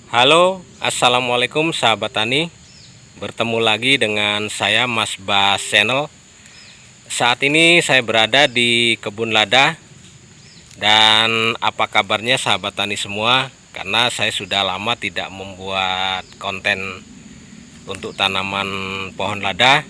Halo, assalamualaikum sahabat tani. Bertemu lagi dengan saya Mas Bas Channel. Saat ini saya berada di kebun lada. Dan apa kabarnya sahabat tani semua? Karena saya sudah lama tidak membuat konten untuk tanaman pohon lada.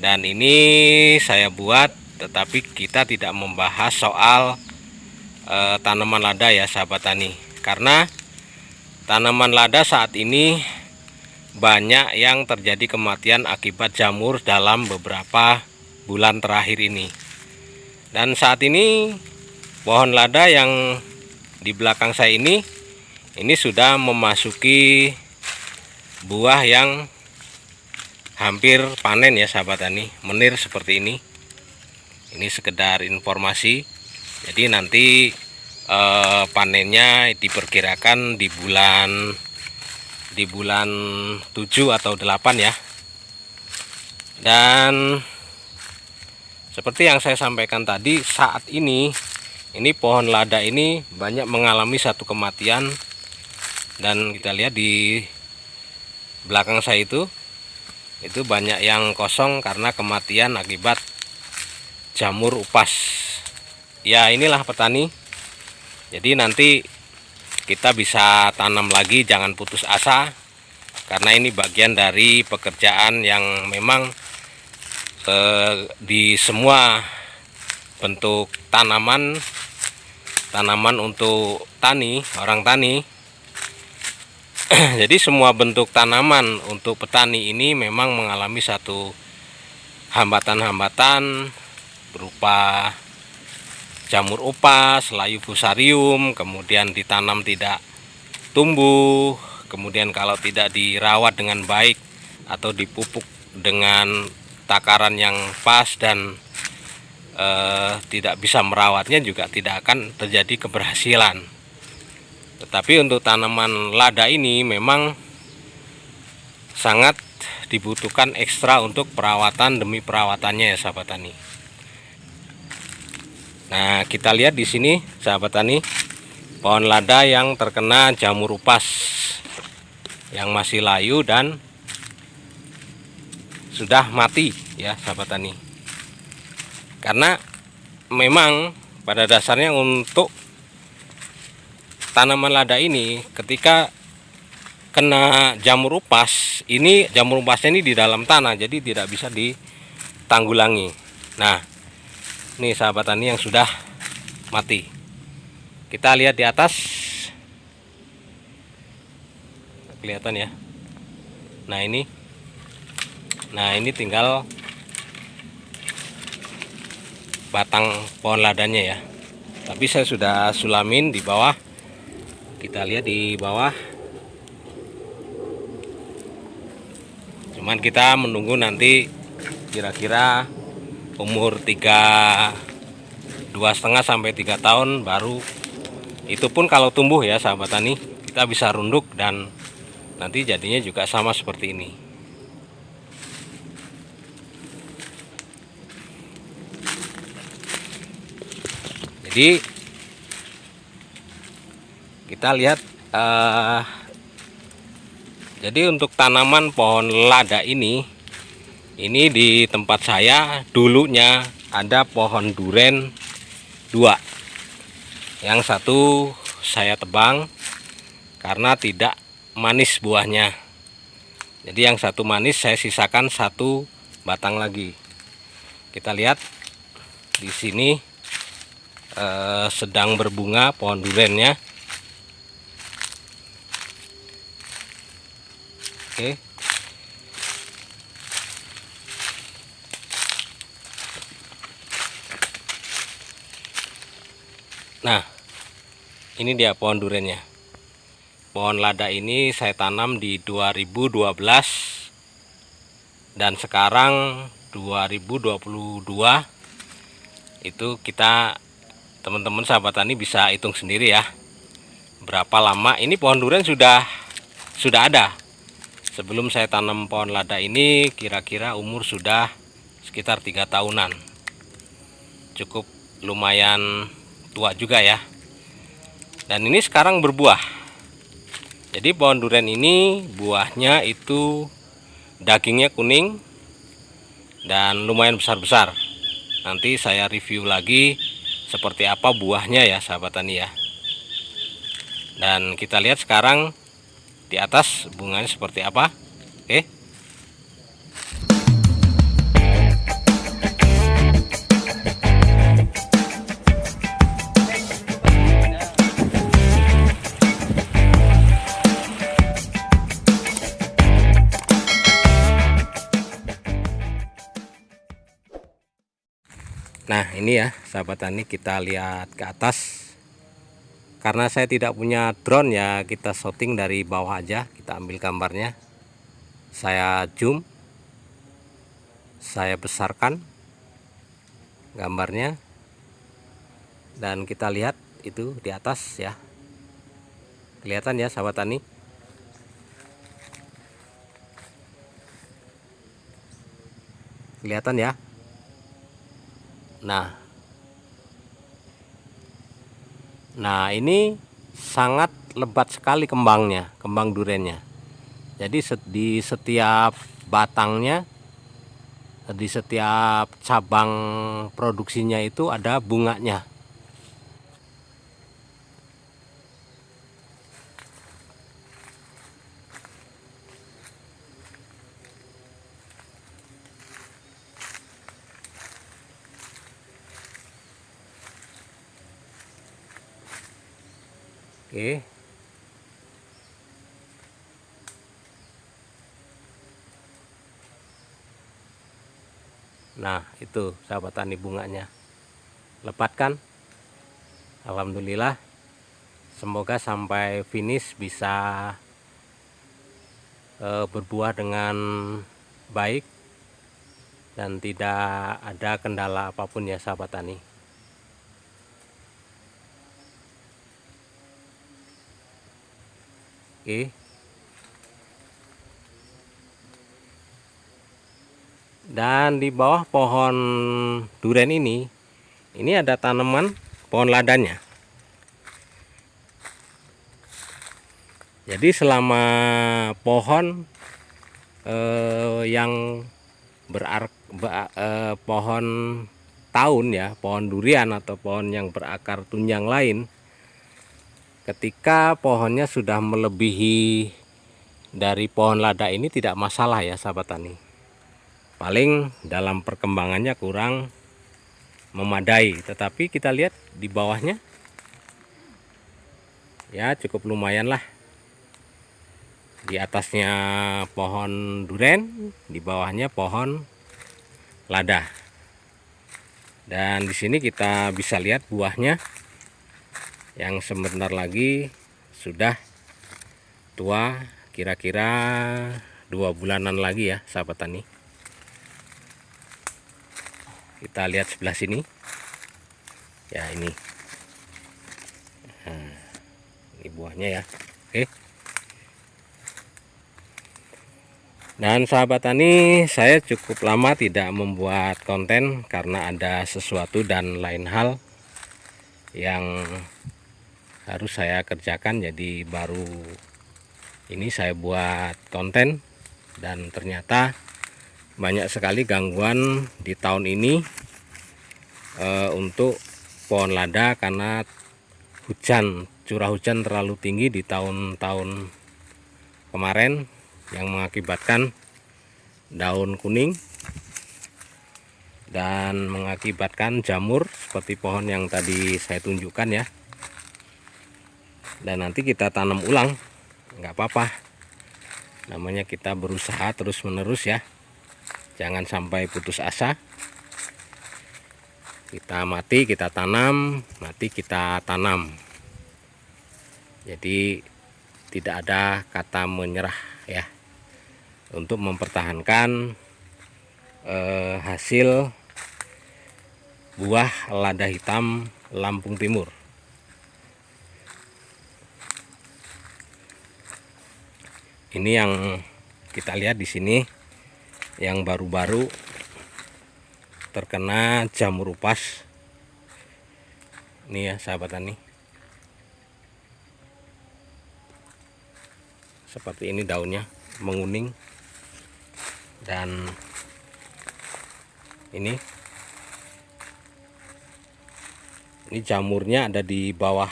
Dan ini saya buat, tetapi kita tidak membahas soal tanaman lada ya sahabat tani. Karena tanaman lada saat ini banyak yang terjadi kematian akibat jamur dalam beberapa bulan terakhir ini. Dan saat ini pohon lada yang di belakang saya ini sudah memasuki buah yang hampir panen ya sahabat tani, menir seperti ini. Ini sekedar informasi. Jadi nanti panennya diperkirakan di bulan 7 atau 8 ya. Dan seperti yang saya sampaikan tadi, saat ini pohon lada ini banyak mengalami satu kematian. Dan kita lihat di belakang saya itu banyak yang kosong karena kematian akibat jamur upas. Ya, inilah petani. Jadi nanti kita bisa tanam lagi, jangan putus asa, karena ini bagian dari pekerjaan yang memang di semua bentuk tanaman untuk orang tani. Jadi semua bentuk tanaman untuk petani ini memang mengalami satu hambatan-hambatan berupa jamur upas, layu fusarium, kemudian ditanam tidak tumbuh, kemudian kalau tidak dirawat dengan baik atau dipupuk dengan takaran yang pas dan tidak bisa merawatnya, juga tidak akan terjadi keberhasilan. Tetapi untuk tanaman lada ini memang sangat dibutuhkan ekstra untuk perawatan demi perawatannya ya sahabat tani. Nah, kita lihat di sini sahabat tani, pohon lada yang terkena jamur upas yang masih layu dan sudah mati ya sahabat tani. Karena memang pada dasarnya untuk tanaman lada ini ketika kena jamur upas, ini jamur upasnya ini di dalam tanah, jadi tidak bisa ditanggulangi. Nah, ini sahabat tani yang sudah mati. Kita lihat di atas, kelihatan ya. Nah ini tinggal batang pohon ladanya ya. Tapi saya sudah sulamin di bawah. Kita lihat di bawah. Cuman kita menunggu nanti kira-kira umur 2,5 sampai 3 tahun baru, itu pun kalau tumbuh ya sahabat tani, kita bisa runduk dan nanti jadinya juga sama seperti ini. Jadi kita lihat jadi untuk tanaman pohon lada ini di tempat saya dulunya ada pohon duren 2. Yang satu saya tebang karena tidak manis buahnya. Jadi yang satu manis, saya sisakan satu batang lagi. Kita lihat di sini sedang berbunga pohon durennya. Oke. Nah, ini dia pohon durennya. Pohon lada ini saya tanam di 2012 dan sekarang 2022. Itu kita, teman-teman sahabat tani, bisa hitung sendiri ya berapa lama ini pohon durian sudah ada. Sebelum saya tanam pohon lada ini kira-kira umur sudah sekitar 3 tahunan. Cukup lumayan tua juga ya. Dan ini sekarang berbuah. Jadi pohon durian ini buahnya itu dagingnya kuning dan lumayan besar-besar. Nanti saya review lagi seperti apa buahnya ya sahabat tani ya. Dan kita lihat sekarang di atas bunganya seperti apa. Oke. Nah ini ya sahabat tani, kita lihat ke atas. Karena saya tidak punya drone ya, kita shooting dari bawah aja, kita ambil gambarnya. Saya zoom, saya besarkan gambarnya, dan kita lihat itu di atas ya. Kelihatan ya sahabat tani. Kelihatan ya. Nah ini sangat lebat sekali kembangnya, kembang duriannya. Jadi di setiap batangnya, di setiap cabang produksinya itu ada bunganya. Oke. Nah itu sahabat tani bunganya lebat kan. Alhamdulillah, semoga sampai finish bisa berbuah dengan baik dan tidak ada kendala apapun ya sahabat tani. Oke. Dan di bawah pohon durian ini ada tanaman pohon ladanya. Jadi selama pohon yang pohon tahun ya, pohon durian atau pohon yang berakar tunjang lain, ketika pohonnya sudah melebihi dari pohon lada ini tidak masalah ya sahabat tani. Paling dalam perkembangannya kurang memadai, tetapi kita lihat di bawahnya ya cukup lumayan lah. Di atasnya pohon durian, di bawahnya pohon lada. Dan di sini kita bisa lihat buahnya yang sebentar lagi sudah tua, kira-kira 2 bulanan lagi ya sahabat tani. Kita lihat sebelah sini ya, ini ini buahnya ya. Oke. Dan sahabat tani, saya cukup lama tidak membuat konten karena ada sesuatu dan lain hal yang harus saya kerjakan. Jadi baru ini saya buat konten, dan ternyata banyak sekali gangguan di tahun ini untuk pohon lada karena curah hujan terlalu tinggi di tahun-tahun kemarin yang mengakibatkan daun kuning dan mengakibatkan jamur seperti pohon yang tadi saya tunjukkan ya. Dan nanti kita tanam ulang, nggak apa-apa, namanya kita berusaha terus menerus ya, jangan sampai putus asa. Kita mati kita tanam, mati kita tanam. Jadi tidak ada kata menyerah ya, untuk mempertahankan hasil buah lada hitam Lampung Timur. Ini yang kita lihat di sini yang baru-baru terkena jamur upas. Ini ya sahabat tani. seperti ini, daunnya menguning. Dan ini jamurnya ada di bawah,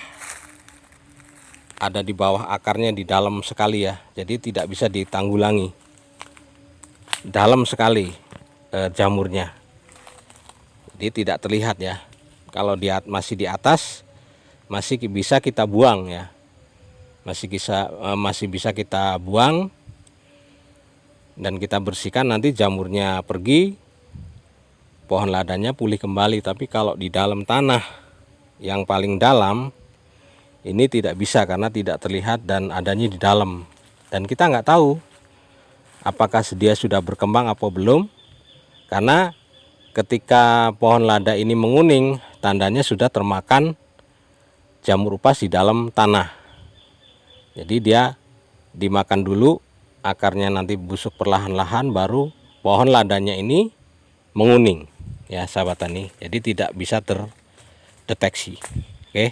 akarnya di dalam sekali ya, jadi tidak bisa ditanggulangi, dalam sekali jamurnya, jadi tidak terlihat ya. Kalau masih di atas masih bisa kita buang ya, masih bisa kita buang dan kita bersihkan, nanti jamurnya pergi, pohon ladanya pulih kembali. Tapi kalau di dalam tanah yang paling dalam ini tidak bisa, karena tidak terlihat dan adanya di dalam, dan kita nggak tahu apakah dia sudah berkembang atau belum, karena ketika pohon lada ini menguning tandanya sudah termakan jamur upas di dalam tanah. Jadi dia dimakan dulu, akarnya nanti busuk perlahan-lahan, baru pohon ladanya ini menguning ya sahabat tani. Jadi tidak bisa terdeteksi. Oke,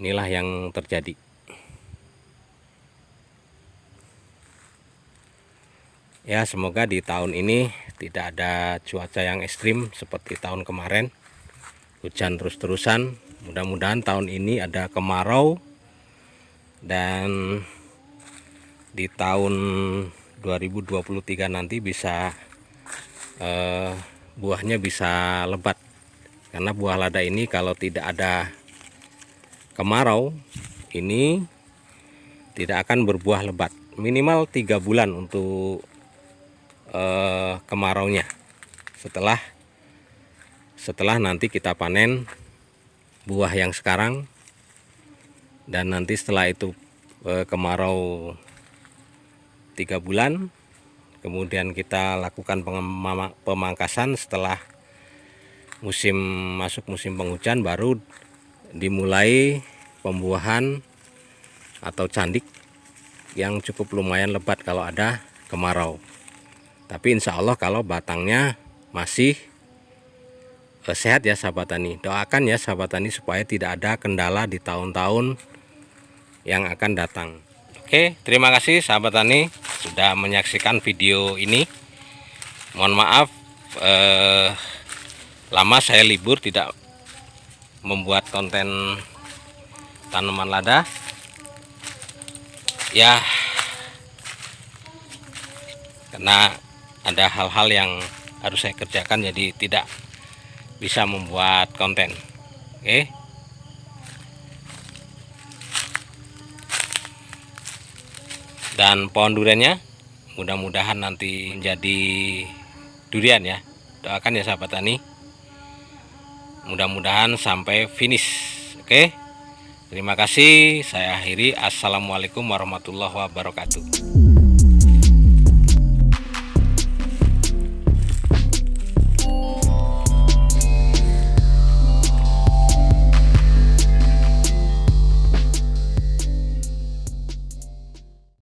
inilah yang terjadi. Ya, semoga di tahun ini tidak ada cuaca yang ekstrim seperti tahun kemarin, hujan terus-terusan. Mudah-mudahan tahun ini ada kemarau, dan di tahun 2023 nanti bisa buahnya bisa lebat. Karena buah lada ini kalau tidak ada kemarau ini tidak akan berbuah lebat, minimal 3 bulan untuk kemaraunya. Setelah nanti kita panen buah yang sekarang, dan nanti setelah itu kemarau 3 bulan, kemudian kita lakukan pemangkasan. Setelah masuk musim penghujan, baru dimulai pembuahan atau candik yang cukup lumayan lebat kalau ada kemarau. Tapi insya Allah kalau batangnya masih sehat ya sahabat tani, doakan ya sahabat tani supaya tidak ada kendala di tahun-tahun yang akan datang. Oke, terima kasih sahabat tani sudah menyaksikan video ini. Mohon maaf lama saya libur tidak membuat konten tanaman lada ya, karena ada hal-hal yang harus saya kerjakan, jadi tidak bisa membuat konten. Oke, dan pohon duriannya mudah-mudahan nanti menjadi durian ya. Doakan ya sahabat tani, mudah-mudahan sampai finish. Oke, terima kasih, saya akhiri. Assalamualaikum warahmatullahi wabarakatuh.